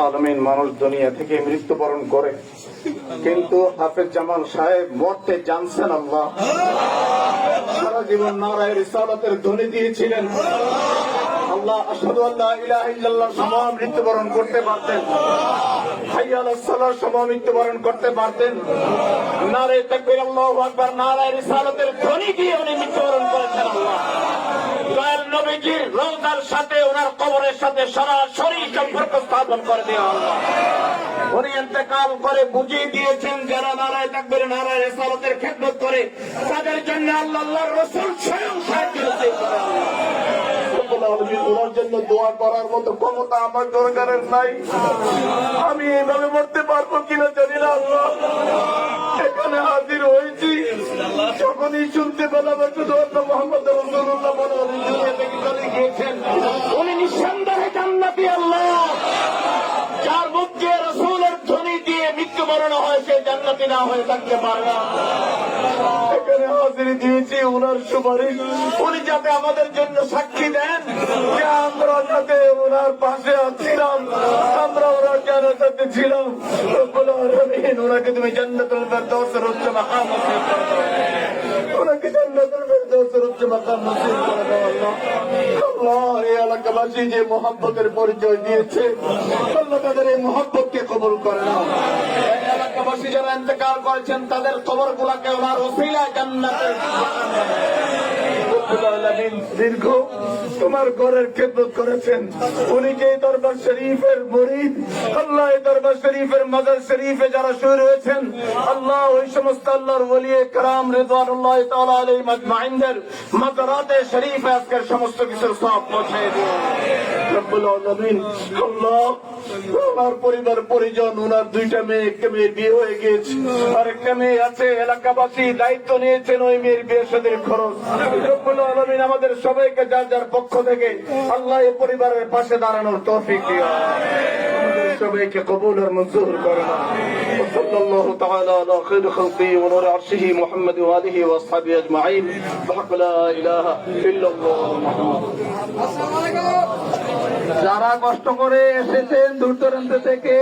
আলমিন মানুষ দুনিয়া থেকে মৃত্যুবরণ করে, কিন্তু হাফেজ জামাল সাহেব মরতে জানছেন আল্লাহ। সারা জীবন নারায়ে রিসালাতের ধ্বনি দিয়েছিলেন আল্লাহ। আশহাদু আল্লা ইলাহা ইল্লাল্লাহ সময় মৃত্যুবরণ করতে পারতেন, হাইয়া আলাস সালাহ সময় মৃত্যুবরণ করতে পারতেন। নারায়ে তাকবীর, আল্লাহু আকবার, নারায়ে রিসালাতের ধ্বনি দিয়ে উনি মৃত্যুবরণ করেছেন আল্লাহ। দয়াল নবীজির রওজার সাথে ওনার কবরের সাথে সরাসরি সম্পর্ক স্থাপন করে দেওয়া আল্লাহ। উনি ইন্তেকাল করে বুঝিয়ে দিয়েছেন যারা নারায়ে তাকবীর নারায়ে রিসালাতের খেদমত করে তাদের জন্য আল্লাহর রাসূল স্বয়ং সাহায্য নসিব করেন। ওনার জন্য দোয়া করার মতো ক্ষমতা আমার দরকারের নাই। আমি এইভাবে মরতে পারবো কিনা জানি না আল্লাহ। এখানে হাজির হয়েছি, যখনই শুনতে পেলাম শুধু মোহাম্মদ রাসূলুল্লাহ বলে দুনিয়া থেকে চলে গিয়েছেন। উনি নিঃসন্দেহে জান্নাতি আল্লাহ। যার মুখ দিয়ে রাসূলের ধ্বনি দিয়ে মৃত্যুবরণ হয়েছে জান্নাতি না হয়ে থাকতে পারে না। এখানে হাজির দিয়েছি ওনার সুপারিশ, উনি যাতে আমাদের জন্য সাক্ষী দেন যে আমরা যাতে ওনার পাশে ছিলাম, আমরা ওনার জান্নাতে ছিলাম। রব্বুল আলামিন ওনাকে তুমি জান্নাতুল ফেরদাউসের উচ্চ মাকাম নসিব করে দাও, ওনাকে জান্নাতুল ফেরদাউসের উচ্চ মাকাম নসিব করে দাও আল্লাহ। আল্লাহ, এই এলাকাবাসী যে মহব্বতের পরিচয় দিয়েছে আল্লাহ তাদের এই মহব্বতকে কবুল করে নাও। এই এলাকাবাসী যারা ইন্তেকাল করেছেন তাদের কবরগুলোকে ওনার ওসিলায় জান্নাতের বাগান বানাও। দীর্ঘ তোমার ঘরের খেদমত করেছেন, উনি যে দরবার শরীফের মুরিদ আল্লাহ, এই দরবার শরীফের মাজার শরীফে যারা শুয়ে রয়েছেন আল্লাহ, ওই সমস্ত আল্লাহর ওলিয়ে কেরাম রিদওয়ানুল্লাহি তাআলা আলাইহিম আজমাইনদের মাজারাতে শরীফে আজকের সমস্ত কিছুর সওয়াব পৌঁছে দিও রব্বুল আলামিন। আল্লাহ, আমার পরিবার পরিজন, ওনার দুইটা মেয়ে, একটা মেয়ের বিয়ে হয়ে গিয়েছে, আর একটা মেয়ে আছে। এলাকাবাসী দায়িত্ব নিয়েছেন ওই মেয়ের বিয়ে শাদীর খরচ। রব্বুল আলামিন আমাদের সবাইকে যার যার পক্ষ থেকে আল্লাহ এই পরিবারের পাশে দাঁড়ানোর তৌফিক দিও, আমাদের সবাইকে কবুল আর মঞ্জুর করে নাও। সাল্লাল্লাহু তাআলা আলা খায়রি খালকিহি ওয়া নূরি আরশিহি মুহাম্মদ ওয়া আলিহি ওয়া আসহাবিহি আজমাইন। বিহাক লা ইলাহা ইল্লাল্লাহ মুহাম্মাদ। যারা কষ্ট করে এসেছেন দূর দূরান্ত থেকে